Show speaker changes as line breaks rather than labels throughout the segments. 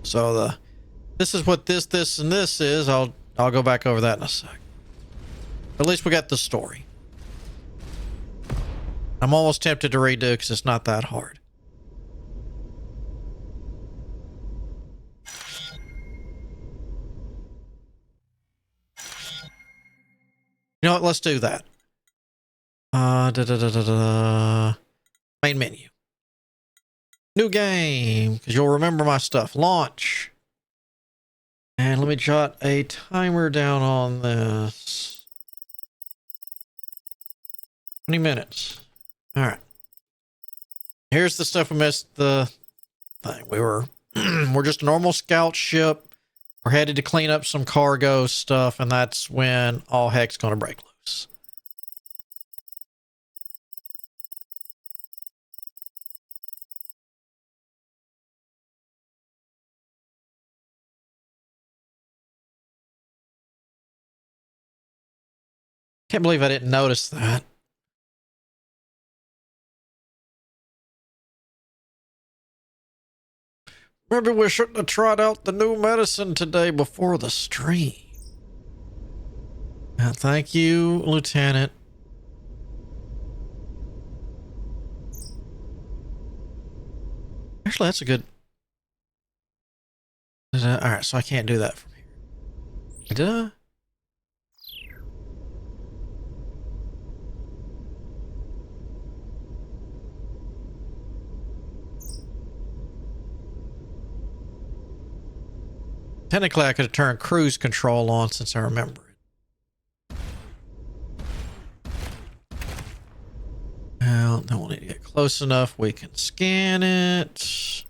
So this is what this, and this is. I'll go back over that in a sec. At least we got the story. I'm almost tempted to redo because it's not that hard. You know what? Let's do that. Main menu. New game, because you'll remember my stuff. Launch. And let me jot a timer down on this. 20 minutes. All right. Here's the stuff we missed the thing. We're just a normal scout ship. We're headed to clean up some cargo stuff, and that's when all heck's going to break loose. Can't believe I didn't notice that. Maybe we shouldn't have tried out the new medicine today before the stream. Thank you, Lieutenant. Actually, that's a good... Alright, so I can't do that from here. Did I? Technically, I could have turned cruise control on since I remember it. Well, then we'll need to get close enough. We can scan it.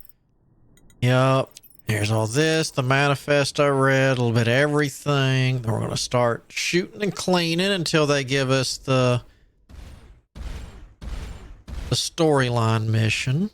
Yep. Here's all this. The manifest I read. A little bit of everything. Then we're going to start shooting and cleaning until they give us the storyline mission.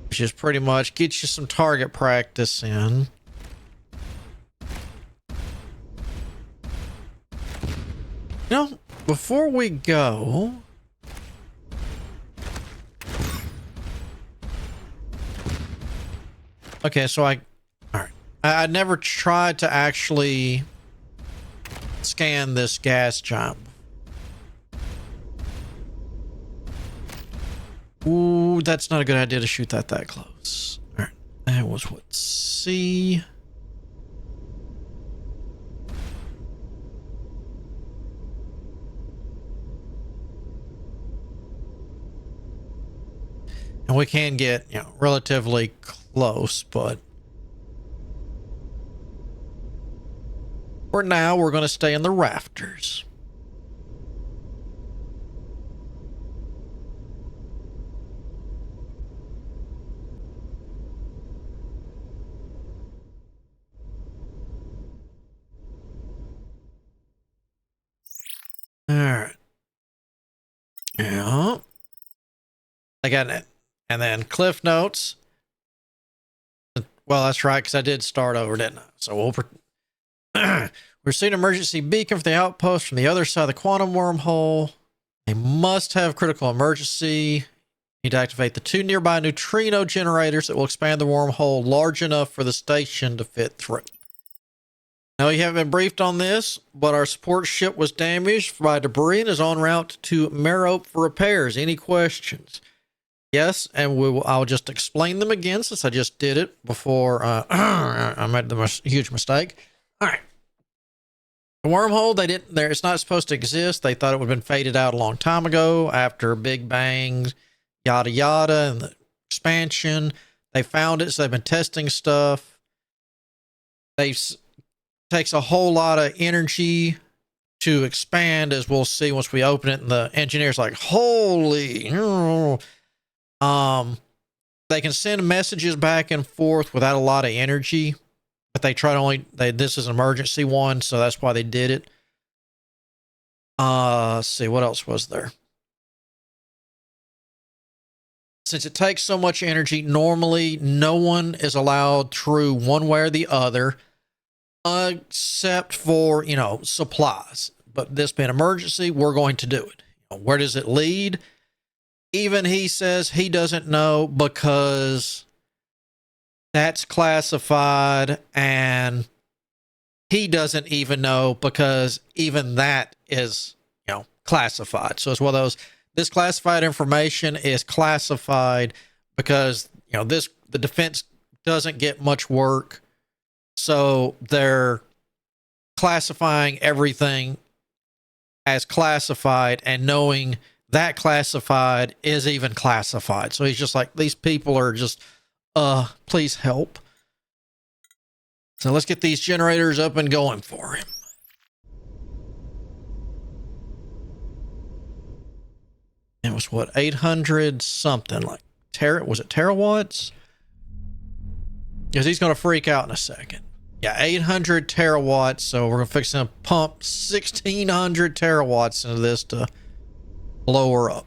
Just pretty much get you some target practice in. You know, before we go, okay, so all right, I never tried to actually scan this gas giant. Ooh, that's not a good idea to shoot that close. All right, that was what C. And we can get, you know, relatively close, but for now, we're going to stay in the rafters. All right. Yeah. I got it. And then Cliff Notes. Well, that's right, because I did start over, didn't I? So we'll... We're seeing an emergency beacon for the outpost from the other side of the quantum wormhole. They must have critical emergency. Need to activate the 2 nearby neutrino generators that will expand the wormhole large enough for the station to fit through. Now, you haven't been briefed on this, but our support ship was damaged by debris and is en route to Merope for repairs. Any questions? Yes, and I'll just explain them again since I just did it before I made the huge mistake. All right. The wormhole, it's not supposed to exist. They thought it would have been faded out a long time ago after Big Bang, yada, yada, and the expansion. They found it, so they've been testing stuff. Takes a whole lot of energy to expand, as we'll see once we open it, and the engineer's like, holy, they can send messages back and forth without a lot of energy, but they try to this is an emergency one, so that's why they did it. Let's see, what else was there? since it takes so much energy, normally no one is allowed through one way or the other, except for, supplies. But this being emergency, we're going to do it. Where does it lead? Even he says he doesn't know because that's classified, and he doesn't even know because even that is, classified. So it's one of those, this classified information is classified because, the defense doesn't get much work. So they're classifying everything as classified and knowing that classified is even classified. So he's just like, these people are just, please help. So let's get these generators up and going for him. It was what, 800 something, like was it terawatts? Because he's going to freak out in a second. Yeah, 800 terawatts. So we're going to fix him to pump 1600 terawatts into this to blow her up.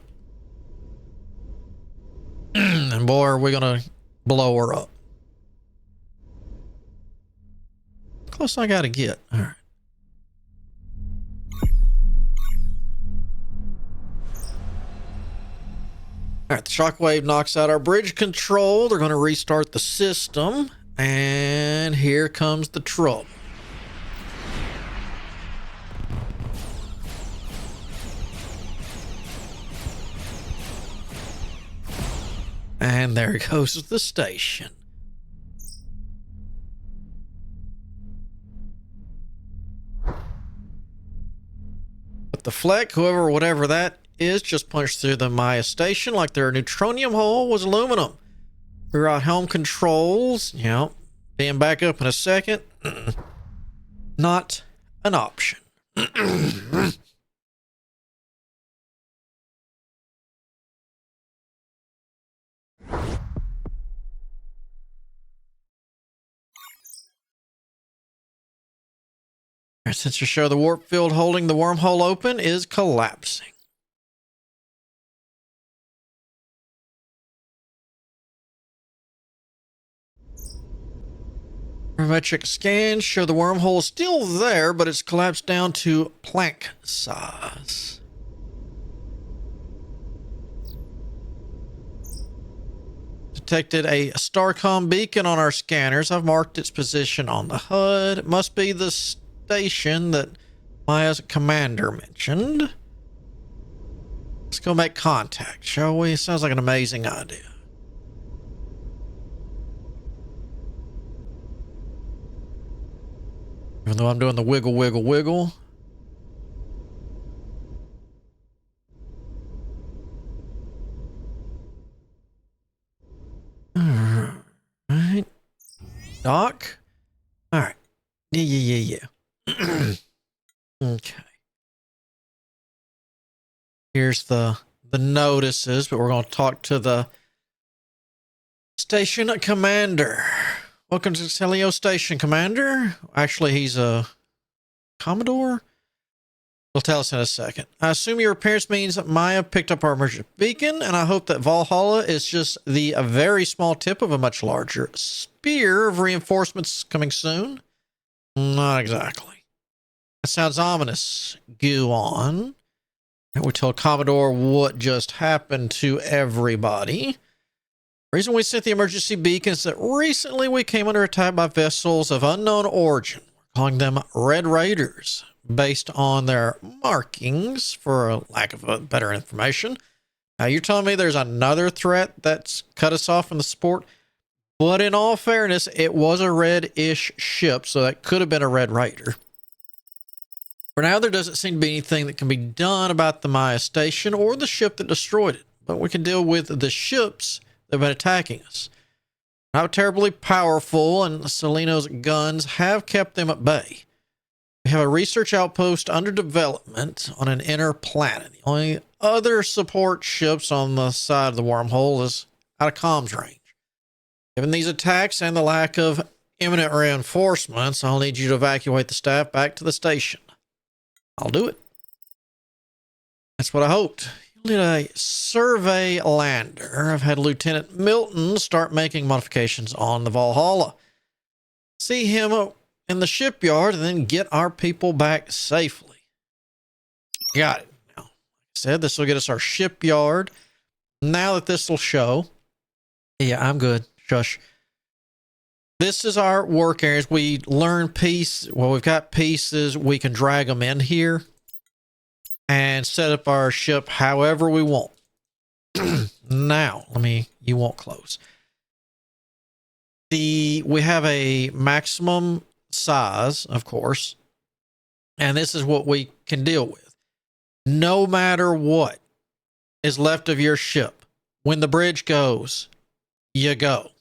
And boy, are we going to blow her up. Close I got to get. All right. All right, the shockwave knocks out our bridge control. They're going to restart the system. And here comes the trouble. And there goes the station. But the Fleck, whatever that is, just punched through the Maya station like their neutronium hole was aluminum. Reroute helm controls, being back up in a second. Not an option. Sensors show the warp field holding the wormhole open is collapsing. Metric scans show the wormhole is still there, but it's collapsed down to Planck size. Detected a Starcom beacon on our scanners. I've marked its position on the HUD. It must be the station that Maya's commander mentioned. Let's go make contact, shall we? Sounds like an amazing idea. Even though I'm doing the wiggle, wiggle, wiggle. All right. Doc. All right. Yeah. Okay. Here's the notices, but we're going to talk to the station commander. Welcome to Celio Station, Commander. Actually, he's a Commodore. He'll tell us in a second. I assume your appearance means that Maya picked up our emergency beacon, and I hope that Valhalla is just the very small tip of a much larger spear of reinforcements coming soon. Not exactly. That sounds ominous. Go on. We told Commodore what just happened to everybody. The reason we sent the emergency beacon is that recently we came under attack by vessels of unknown origin. We're calling them Red Raiders, based on their markings, for a lack of better information. Now, you're telling me there's another threat that's cut us off from the support? But in all fairness, it was a red-ish ship, so that could have been a Red Raider. For now, there doesn't seem to be anything that can be done about the Maya station or the ship that destroyed it. But we can deal with the ships that have been attacking us. Not terribly powerful, and Seleno's guns have kept them at bay. We have a research outpost under development on an inner planet. The only other support ships on the side of the wormhole is out of comms range. Given these attacks and the lack of imminent reinforcements, I'll need you to evacuate the staff back to the station. I'll do it. That's what I hoped. Did a survey lander. I've had Lieutenant Milton start making modifications on the Valhalla. See him in the shipyard and then get our people back safely. Got it. Now, like I said, this will get us our shipyard. Now that this will show. Yeah, I'm good. Shush. This is our work areas. We learn we've got pieces. We can drag them in here and set up our ship however we want. Now, you won't close. We have a maximum size, of course, and this is what we can deal with. No matter what is left of your ship, when the bridge goes, you go.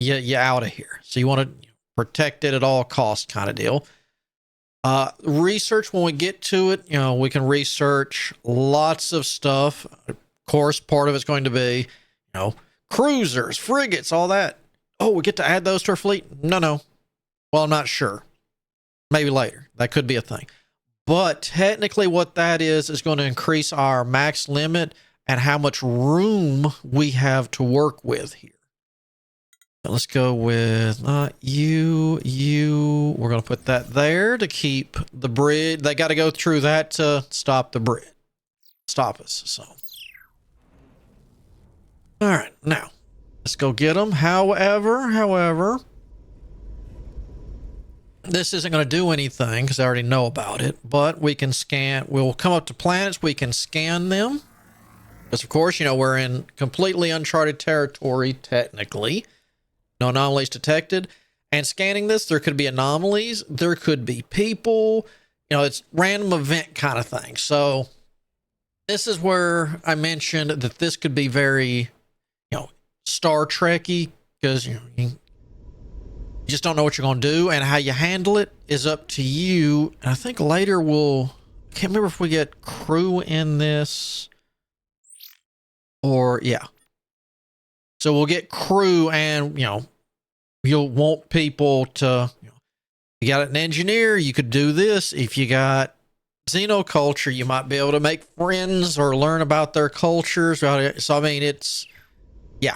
You out of here. So you want to protect it at all costs kind of deal. Research, when we get to it, we can research lots of stuff. Of course, part of it's going to be, cruisers, frigates, all that. Oh, we get to add those to our fleet? No. Well, I'm not sure. Maybe later. That could be a thing. But technically what that is going to increase our max limit and how much room we have to work with here. Let's go with you. We're going to put that there to keep the bridge. They got to go through that to stop the bridge. Stop us. So, all right, now let's go get them. However, this isn't going to do anything because I already know about it, but we can scan. We'll come up to planets. We can scan them. Because, of course, we're in completely uncharted territory, technically. No anomalies detected. And scanning this, there could be anomalies. There could be people. It's random event kind of thing. So this is where I mentioned that this could be very, Star Trek-y, because, you just don't know what you're going to do, and how you handle it is up to you. And I think later I can't remember if we get crew in this or, yeah. So we'll get crew, and, you'll want people to, you got an engineer, you could do this. If you got xenoculture, you might be able to make friends or learn about their cultures. So, it's, yeah.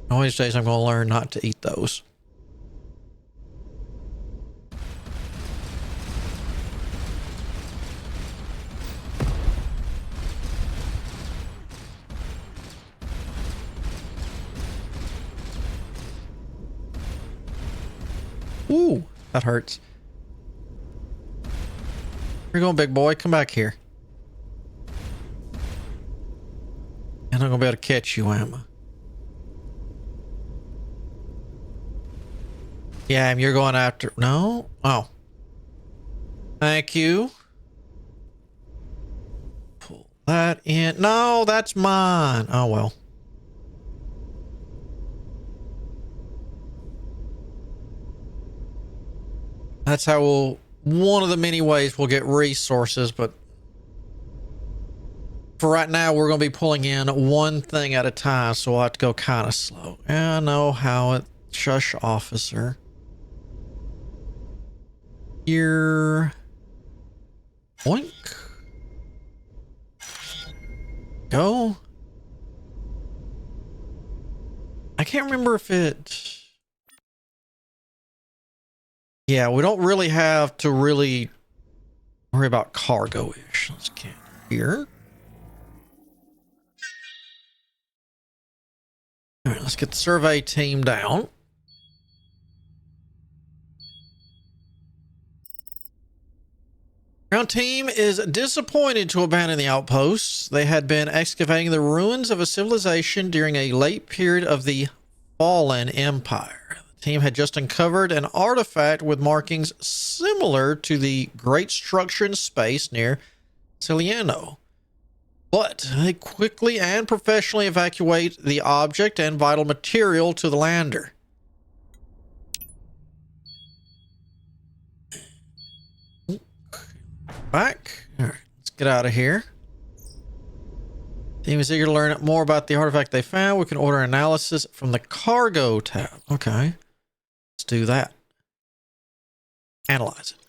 One of these days I'm going to learn not to eat those. Ooh, that hurts. Where you going, big boy? Come back here. I'm not going to be able to catch you, am I? Yeah, you're going after... No? Oh. Thank you. Pull that in. No, that's mine. Oh, well. That's how one of the many ways we'll get resources, but for right now, we're going to be pulling in one thing at a time, so we'll have to go kind of slow. I know how it... Shush, officer. Here. Boink. Go. I can't remember if it... Yeah, we don't really have to really worry about cargo-ish. Let's get here. All right, let's get the survey team down. Ground team is disappointed to abandon the outposts. They had been excavating the ruins of a civilization during a late period of the Fallen Empire. The team had just uncovered an artifact with markings similar to the great structure in space near Ciliano. But they quickly and professionally evacuate the object and vital material to the lander. Back. All right, let's get out of here. Team is eager to learn more about the artifact they found. We can order analysis from the cargo tab. Okay. Let's do that. Analyze it.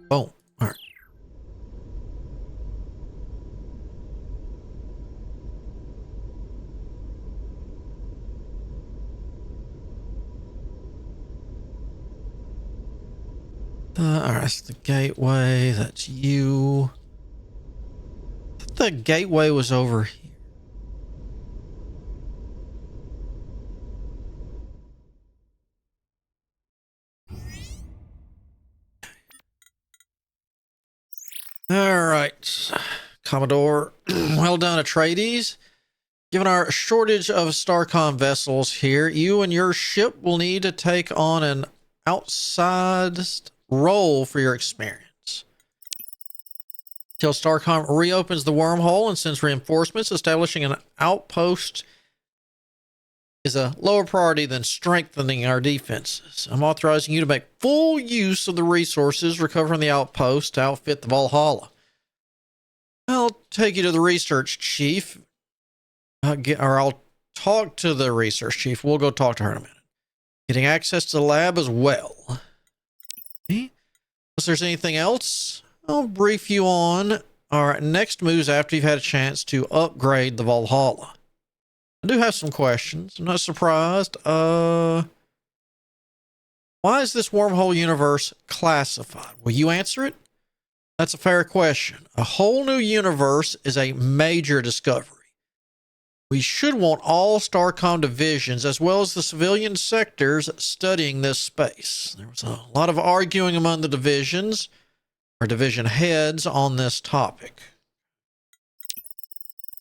Boom. All right. All right, that's the gateway. That's you. I thought the gateway was over here. All right, Commodore. Well done, Atreides. Given our shortage of Starcom vessels here, you and your ship will need to take on an outsized role for your experience. Till Starcom reopens the wormhole and sends reinforcements, establishing an outpost is a lower priority than strengthening our defenses. I'm authorizing you to make full use of the resources recovered from the outpost to outfit the Valhalla. I'll take you to the research chief. I'll talk to the research chief. We'll go talk to her in a minute. Getting access to the lab as well. Okay. Unless there's anything else, I'll brief you on our next moves after you've had a chance to upgrade the Valhalla. I do have some questions. I'm not surprised. Why is this wormhole universe classified? Will you answer it? That's a fair question. A whole new universe is a major discovery. We should want all Starcom divisions, as well as the civilian sectors, studying this space. There was a lot of arguing among the divisions, or division heads, on this topic.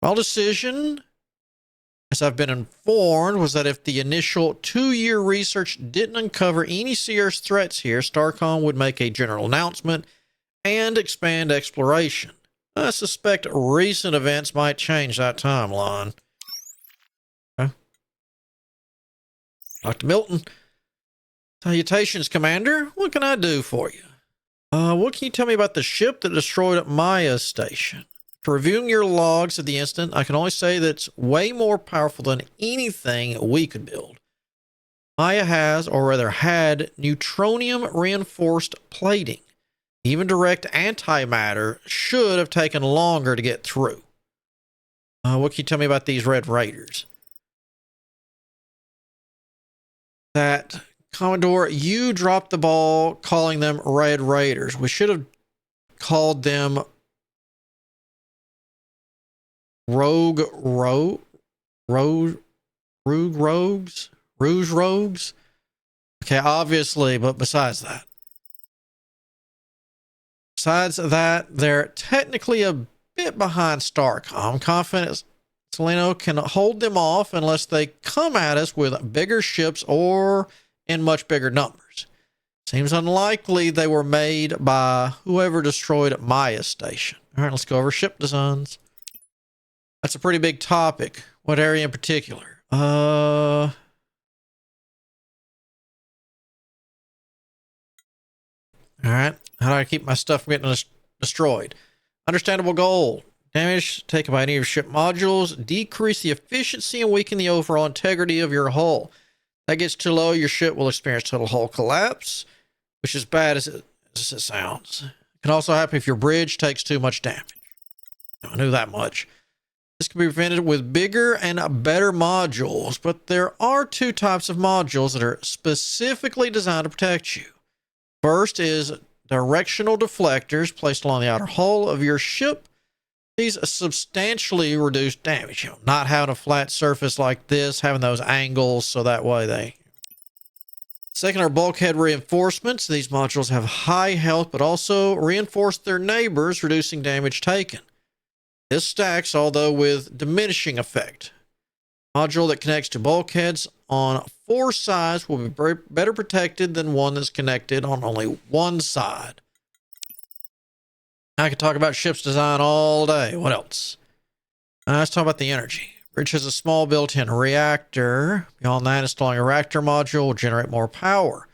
Our decision, as I've been informed, was that if the initial 2-year research didn't uncover any serious threats here, Starcom would make a general announcement and expand exploration. I suspect recent events might change that timeline. Okay. Dr. Milton. Salutations, Commander. What can I do for you? What can you tell me about the ship that destroyed Maya's station? For reviewing your logs at the incident, I can only say that it's way more powerful than anything we could build. Maya has, or rather had, neutronium-reinforced plating. Even direct antimatter should have taken longer to get through. What can you tell me about these Red Raiders? That, Commodore, you dropped the ball calling them Red Raiders. We should have called them Rouge Rogues. Okay, obviously, but besides that, they're technically a bit behind Starcom. I'm confident Seleno can hold them off unless they come at us with bigger ships or in much bigger numbers. Seems unlikely they were made by whoever destroyed Maya's station. All right, let's go over ship designs. That's a pretty big topic. What area in particular? All right. How do I keep my stuff from getting destroyed? Understandable goal. Damage taken by any of your ship modules. Decrease the efficiency and weaken the overall integrity of your hull. That gets too low, your ship will experience total hull collapse, which is bad as it sounds. It can also happen if your bridge takes too much damage. I knew that much. This can be prevented with bigger and better modules, but there are 2 types of modules that are specifically designed to protect you. First is directional deflectors placed along the outer hull of your ship. These substantially reduce damage. Not having a flat surface like this, having those angles so that way they... Second are bulkhead reinforcements. These modules have high health but also reinforce their neighbors, reducing damage taken. This stacks, although with diminishing effect. Module that connects to bulkheads on 4 sides will be better protected than one that's connected on only 1 side. I could talk about ship's design all day. What else? Let's talk about the energy. Bridge has a small built-in reactor. Beyond that, installing a reactor module will generate more power.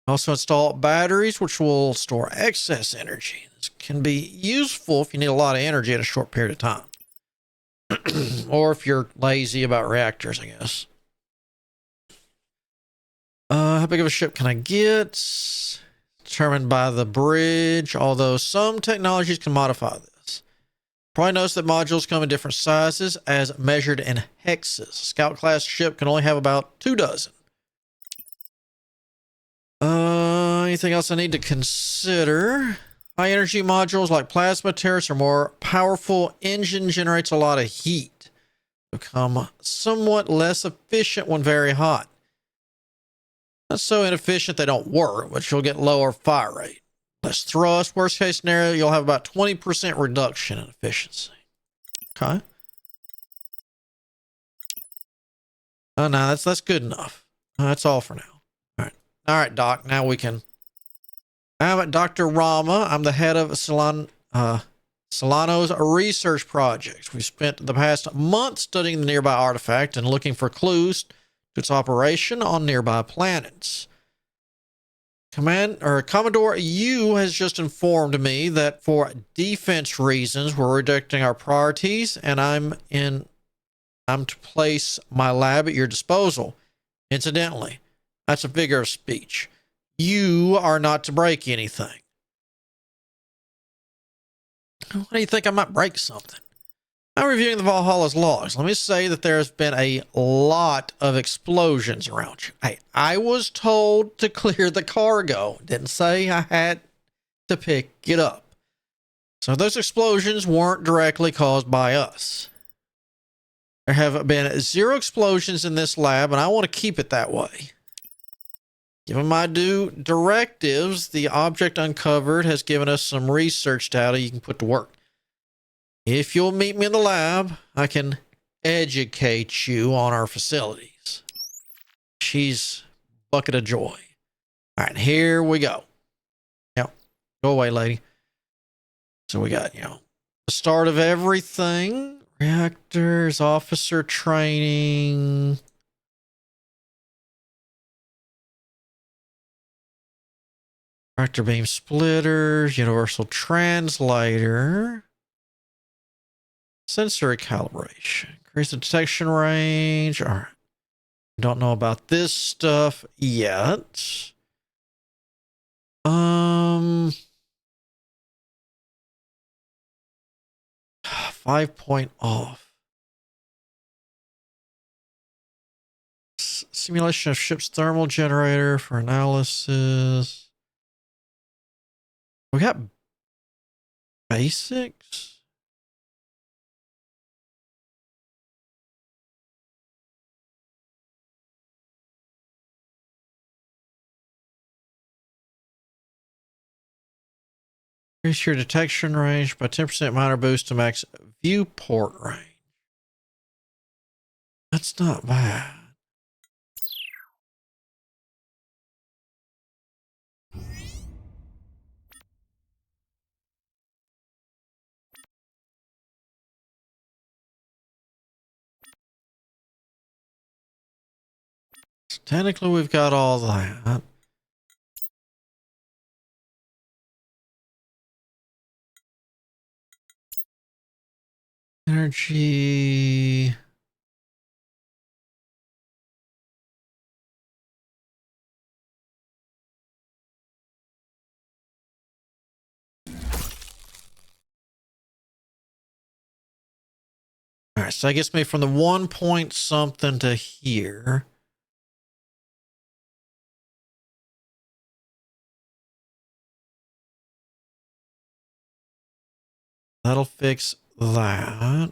Also install batteries, which will store excess energy. This can be useful if you need a lot of energy in a short period of time. Or if you're lazy about reactors, I guess. How big of a ship can I get? Determined by the bridge, although some technologies can modify this. Probably notice that modules come in different sizes as measured in hexes. A scout class ship can only have about 2 dozen. Anything else I need to consider? High energy modules like plasma turrets are more powerful. Engine generates a lot of heat. Become somewhat less efficient when very hot. Not so inefficient they don't work, but you'll get lower fire rate. Less thrust. Worst case scenario, you'll have about 20% reduction in efficiency. Okay. Oh, no, that's good enough. That's all for now. All right, Doc. Now we can. I'm Dr. Rama. I'm the head of Solano's research projects. We've spent the past month studying the nearby artifact and looking for clues to its operation on nearby planets. Commodore Yu has just informed me that for defense reasons, we're rejecting our priorities, and I'm to place my lab at your disposal. Incidentally, that's a figure of speech. You are not to break anything. What do you think? I might break something. I'm reviewing the Valhalla's logs. Let me say that there's been a lot of explosions around you. Hey, I was told to clear the cargo. Didn't say I had to pick it up. So those explosions weren't directly caused by us. There have been 0 explosions in this lab, and I want to keep it that way. Given my due directives, the object uncovered has given us some research data you can put to work. If you'll meet me in the lab, I can educate you on our facilities. She's a bucket of joy. All right, here we go. Yep, go away, lady. So we got, the start of everything. Reactors, officer training. Tractor beam splitters, universal translator. Sensory calibration. Increase the detection range. All right. Don't know about this stuff yet. 5-point off. Simulation of ship's thermal generator for analysis. We got basics. Increase your detection range by 10% minor boost to max viewport range. That's not bad. So technically, we've got all that. Energy. All right, so that gets me from the 1 point something to here. That'll fix that.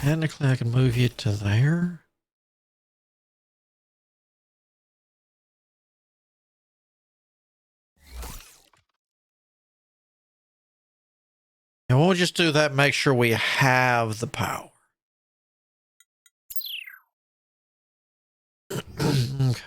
technically I can move you to there. And we'll just do that, make sure we have the power. Okay.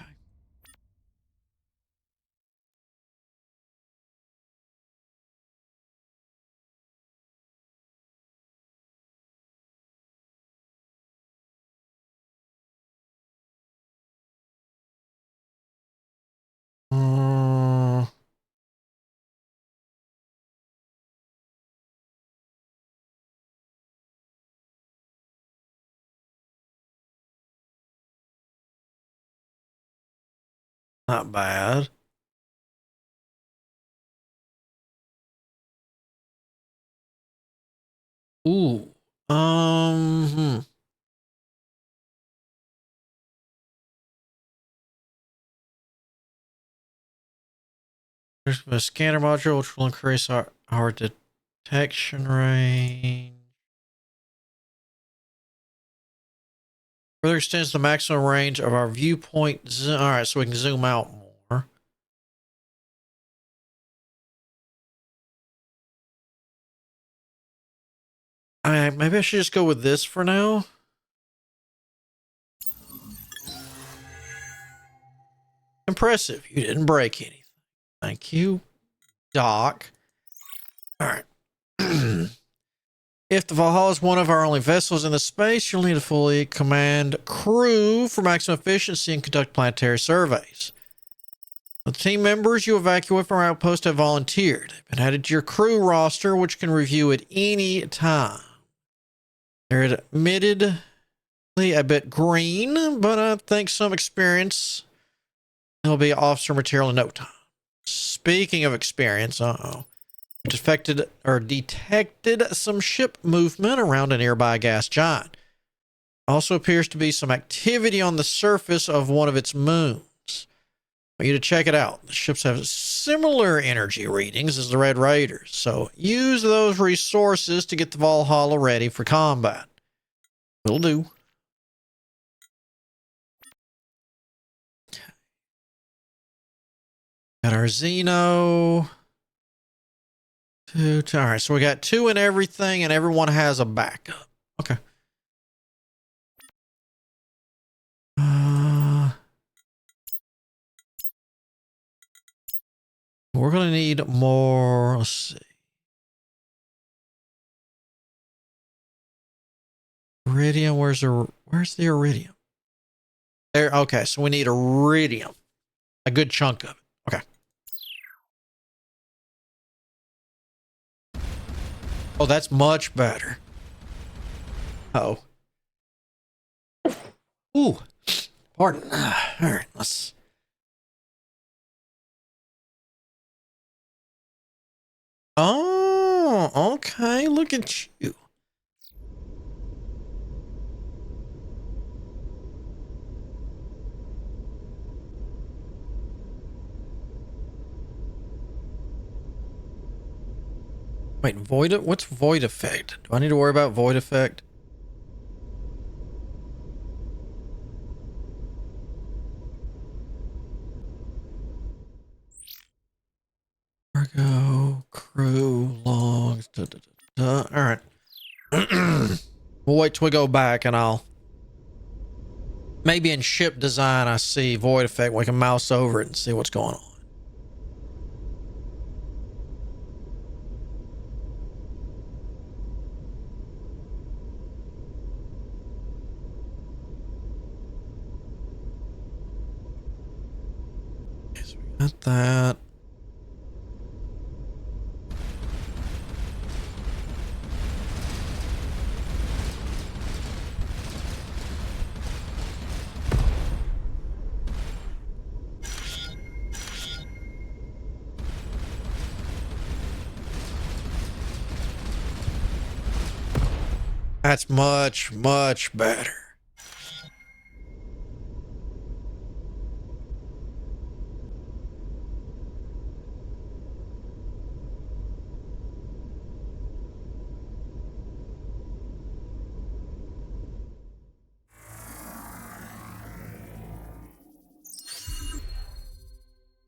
Not bad. Ooh. There's a scanner module which will increase our detection range. Further extends the maximum range of our viewpoint. All right, so we can zoom out more. All right, maybe I should just go with this for now. Impressive. You didn't break anything. Thank you, Doc. All right. If the Valhalla is one of our only vessels in the space, you'll need a fully command crew for maximum efficiency and conduct planetary surveys. The team members you evacuate from our outpost have volunteered. They've been added to your crew roster, which can review at any time. They're admittedly a bit green, but I think some experience. It'll be officer material in no time. Speaking of experience, detected some ship movement around a nearby gas giant. Also appears to be some activity on the surface of one of its moons. I want you to check it out. The ships have similar energy readings as the Red Raiders, so use those resources to get the Valhalla ready for combat. Will do. Got our Xeno. Two. All right, so we got 2 in everything, and everyone has a backup. Okay. We're gonna need more. Let's see. Iridium. Where's the iridium? There. Okay, so we need iridium. A good chunk of it. Okay. Oh, that's much better. Oh. Ooh. Pardon. All right, let's. Oh, okay. Look at you. Wait, what's void effect? Do I need to worry about void effect? Cargo, crew, logs, All right. We'll wait till we go back and I'll. Maybe in ship design, I see void effect. We can mouse over it and see what's going on. Okay, so we got that. That's much, much better.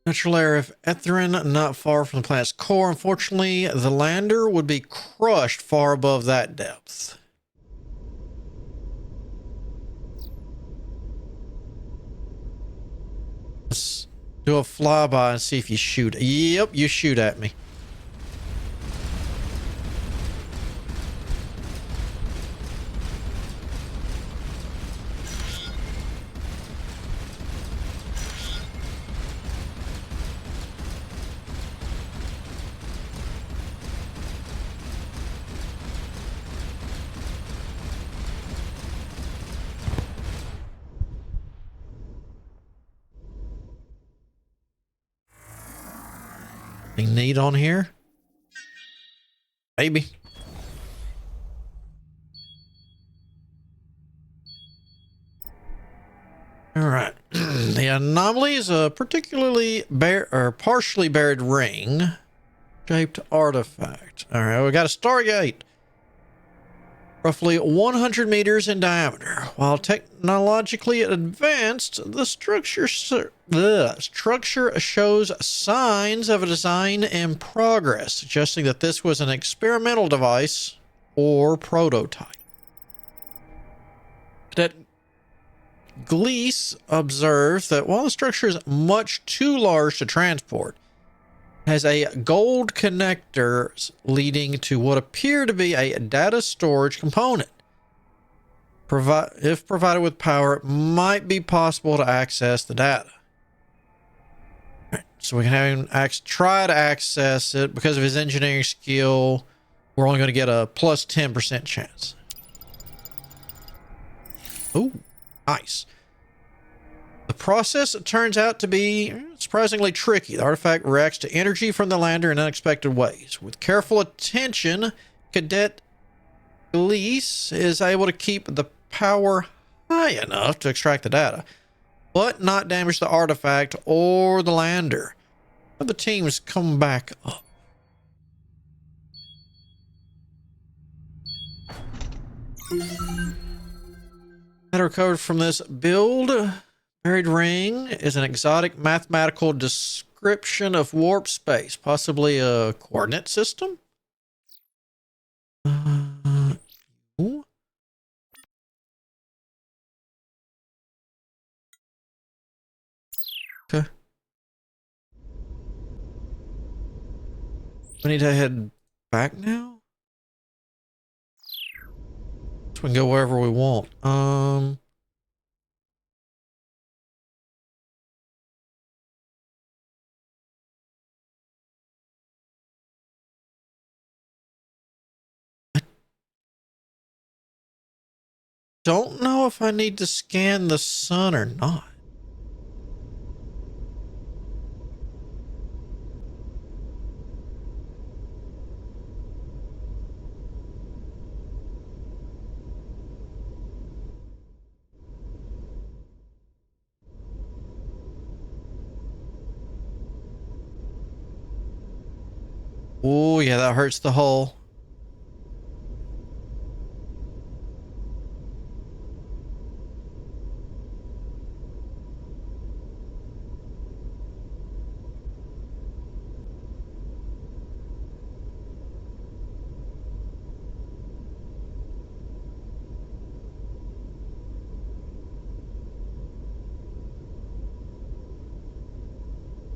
Natural layer of etheren not far from the planet's core. Unfortunately, the lander would be crushed far above that depth. Let's do a flyby and see if you shoot. Yep, you shoot at me. Anything neat on here? Maybe. All right. The anomaly is a particularly partially buried ring-shaped artifact. All right, we got a Stargate. Roughly 100 meters in diameter. While technologically advanced, the structure shows signs of a design in progress, suggesting that this was an experimental device or prototype. Cadet Gleese observes that while the structure is much too large to transport, it has a gold connector leading to what appear to be a data storage component. If provided with power, it might be possible to access the data. Right, so we can have him try to access it. Because of his engineering skill, we're only going to get a plus 10% chance. Ooh, nice. The process turns out to be surprisingly tricky. The artifact reacts to energy from the lander in unexpected ways. With careful attention, Cadet Elise is able to keep the power high enough to extract the data, but not damage the artifact or the lander. The teams come back up. Data recovered from this build. Buried ring is an exotic mathematical description of warp space, possibly a coordinate system. Ooh. Okay. We need to head back now. So we can go wherever we want. Don't know if I need to scan the sun or not. Oh, yeah, that hurts the hull.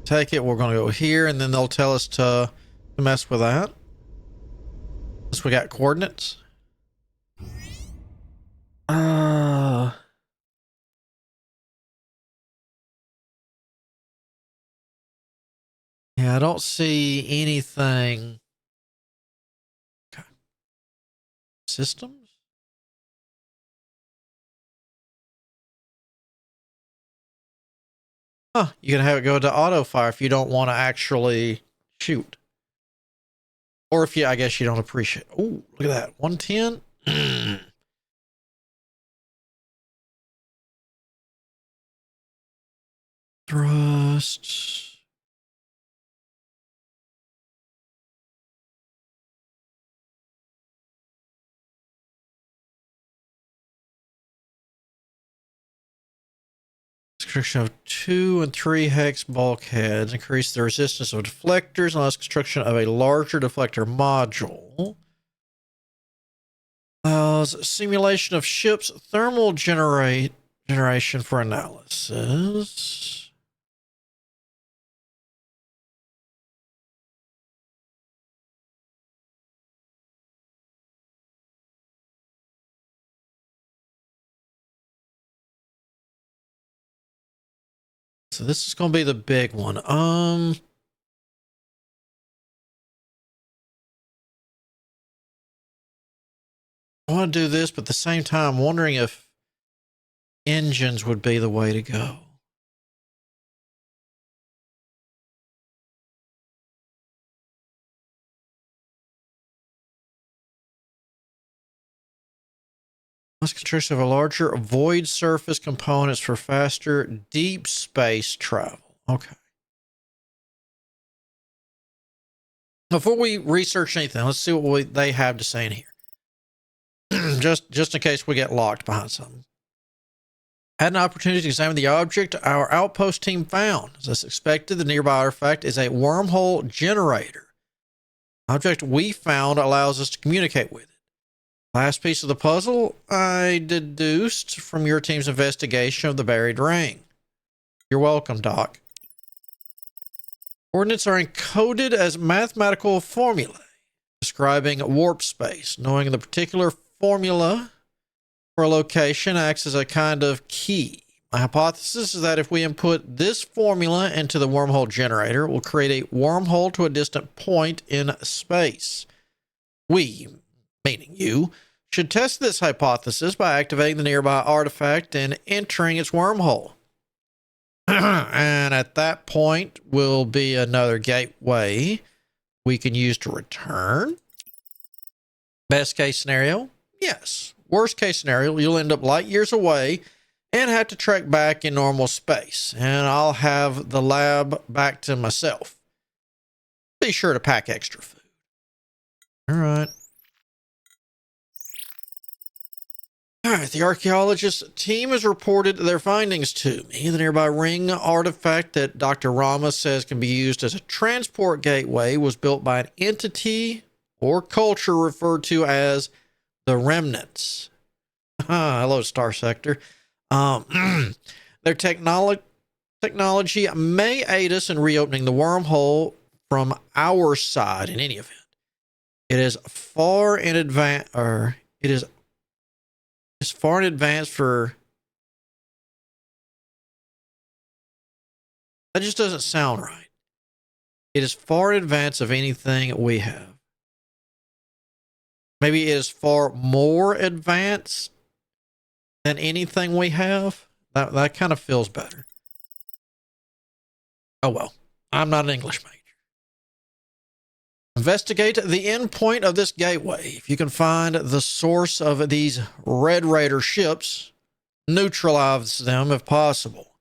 Take it, we're going to go here, and then they'll tell us to mess with that. Unless we got coordinates. Yeah, I don't see anything. Okay. Systems? Huh, you can have it go to auto fire if you don't want to actually shoot. Or if you, I guess you don't appreciate. Oh, look at that. 110. Thrust. construction of 2 and 3 hex bulkheads. Increase the resistance of deflectors. Allows construction of a larger deflector module. Allows simulation of ships thermal generation for analysis. So this is going to be the big one. I want to do this, but at the same time, I'm wondering if engines would be the way to go. Let's construction of a larger void surface components for faster deep space travel. Okay. Before we research anything, let's see what they have to say in here. just in case we get locked behind something. Had an opportunity to examine the object our outpost team found. As expected, the nearby artifact is a wormhole generator. The object we found allows us to communicate with it. Last piece of the puzzle I deduced from your team's investigation of the buried ring. You're welcome, Doc. Coordinates are encoded as mathematical formulae describing warp space. Knowing the particular formula for a location acts as a kind of key. My hypothesis is that if we input this formula into the wormhole generator, it will create a wormhole to a distant point in space. We, meaning you, should test this hypothesis by activating the nearby artifact and entering its wormhole. And at that point will be another gateway we can use to return. Best case scenario, yes. Worst case scenario, you'll end up light years away and have to trek back in normal space. And I'll have the lab back to myself. Be sure to pack extra food. All right. All right, the archaeologist team has reported their findings to me. The nearby ring artifact that Dr. Rama says can be used as a transport gateway was built by an entity or culture referred to as the Remnants. Hello, Star Sector. Their technology may aid us in reopening the wormhole from our side in any event. It is far in advance, or it is far in advance for... That just doesn't sound right. It is far in advance of anything we have. Maybe it is far more advanced than anything we have. That kind of feels better. Oh well, I'm not an English major. Investigate the endpoint of this gateway. If you can find the source of these Red Raider ships, neutralize them if possible.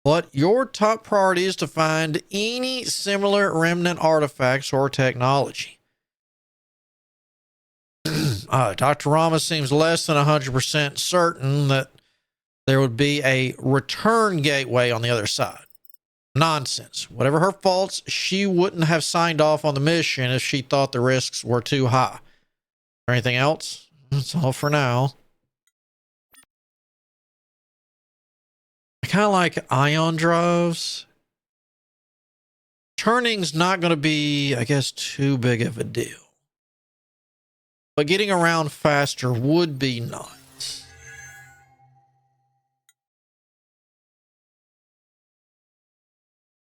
But your top priority is to find any similar remnant artifacts or technology. Dr. Rama seems less than 100% certain that there would be a return gateway on the other side. Nonsense. Whatever her faults, she wouldn't have signed off on the mission if she thought the risks were too high. Or anything else? That's all for now. I kind of like ion drives. Turning's not going to be, I guess, too big of a deal. But getting around faster would be nice.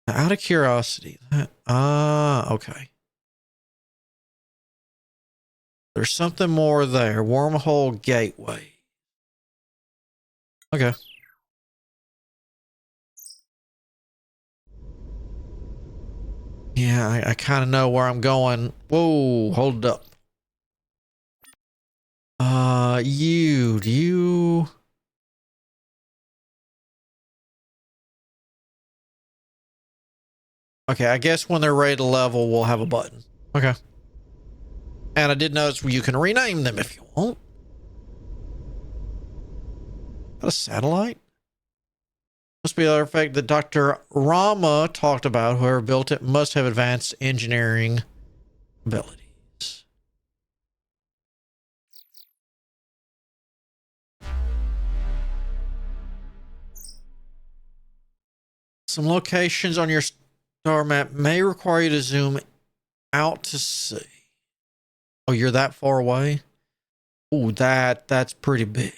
Out of curiosity. Okay. There's something more there. Wormhole gateway. Okay. Yeah, I kind of know where I'm going. Whoa, hold up. Do you... Okay, I guess when they're ready to level, we'll have a button. Okay. And I did notice you can rename them if you want. Is that a satellite? Must be the artifact that Dr. Rama talked about. Whoever built it must have advanced engineering abilities. Some locations on your star map may require you to zoom out to see. Oh, you're that far away? Oh, that's pretty big.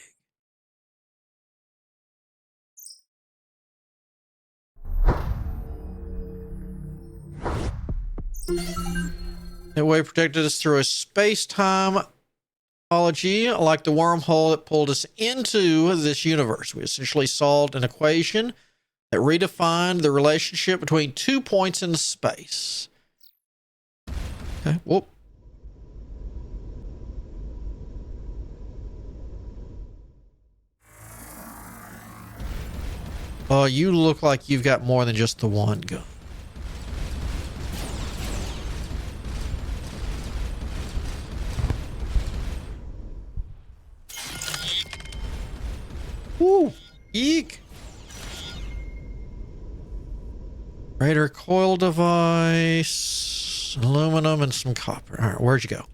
That way protected us through a space-time apology, like the wormhole that pulled us into this universe. We essentially solved an equation that redefined the relationship between 2 points in space. Okay, whoop. Oh, you look like you've got more than just the one gun. Woo! Eek! Radar coil device, aluminum, and some copper. All right, where'd you go?